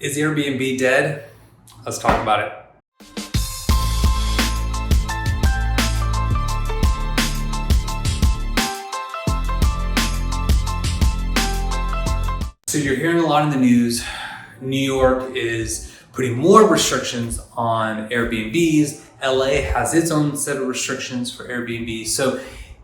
Is Airbnb dead? Let's talk about it. So you're hearing a lot in the news. New York is putting more restrictions on Airbnbs. LA has its own set of restrictions for Airbnb. So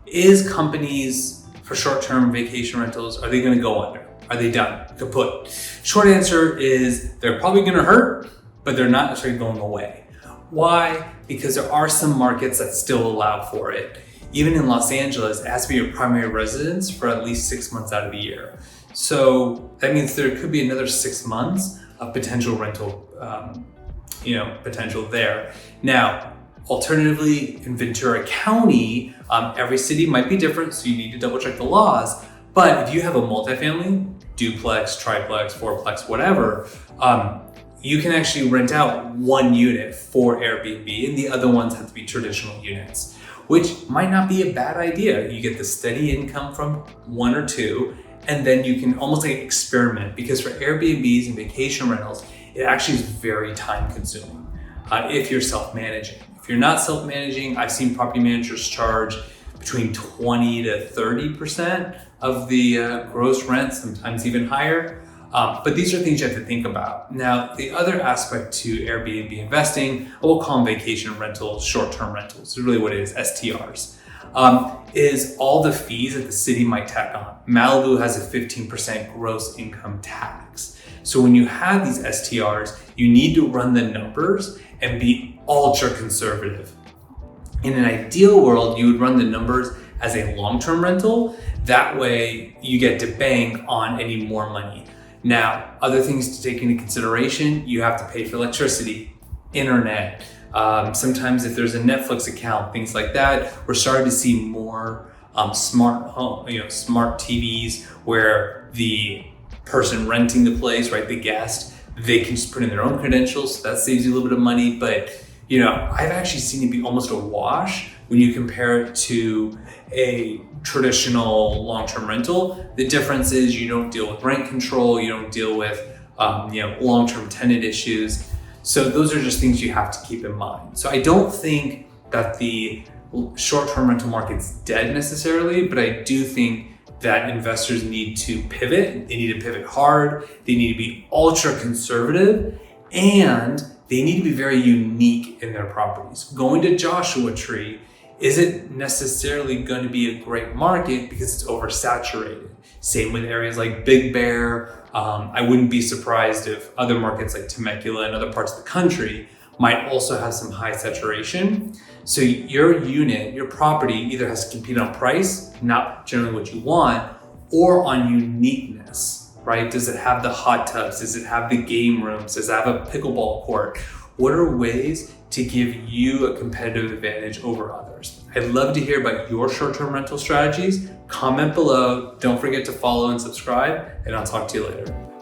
is companies for short-term vacation rentals, are they gonna go under? Are they done? Kaput. Short answer is they're probably gonna hurt, but they're not necessarily going away. Why? Because there are some markets that still allow for it. Even in Los Angeles, it has to be your primary residence for at least 6 months out of the year. So that means there could be another 6 months of potential rental, potential there. Now, alternatively, in Ventura County, every city might be different, so you need to double check the laws. But if you have a multifamily, duplex, triplex, fourplex, whatever, you can actually rent out one unit for Airbnb and the other ones have to be traditional units, which might not be a bad idea. You get the steady income from one or two, and then you can almost like experiment, because for Airbnbs and vacation rentals, it actually is very time consuming if you're self-managing. If you're not self-managing, I've seen property managers charge between 20 to 30% of the gross rent, sometimes even higher. But these are things you have to think about. Now, the other aspect to Airbnb investing, we'll call them vacation rentals, short-term rentals, is really what it is, STRs, is all the fees that the city might tack on. Malibu has a 15% gross income tax. So when you have these STRs, you need to run the numbers and be ultra conservative. In an ideal world, you would run the numbers as a long-term rental. That way you get to bank on any more money. Now, other things to take into consideration, you have to pay for electricity, internet. Sometimes if there's a Netflix account, things like that. We're starting to see more smart TVs where the person renting the place, right, the guest, they can just put in their own credentials. So that saves you a little bit of money. But I've actually seen it be almost a wash when you compare it to a traditional long-term rental. The difference is you don't deal with rent control, you don't deal with long-term tenant issues. So those are just things you have to keep in mind. So I don't think that the short-term rental market's dead necessarily, but I do think that investors need to pivot. They need to pivot hard. They need to be ultra conservative, and they need to be very unique in their properties. Going to Joshua Tree isn't necessarily going to be a great market because it's oversaturated. Same with areas like Big Bear. I wouldn't be surprised if other markets like Temecula and other parts of the country might also have some high saturation. So your unit, your property either has to compete on price, not generally what you want, or on uniqueness, right? Does it have the hot tubs? Does it have the game rooms? Does it have a pickleball court? What are ways to give you a competitive advantage over others? I'd love to hear about your short-term rental strategies. Comment below. Don't forget to follow and subscribe, and I'll talk to you later.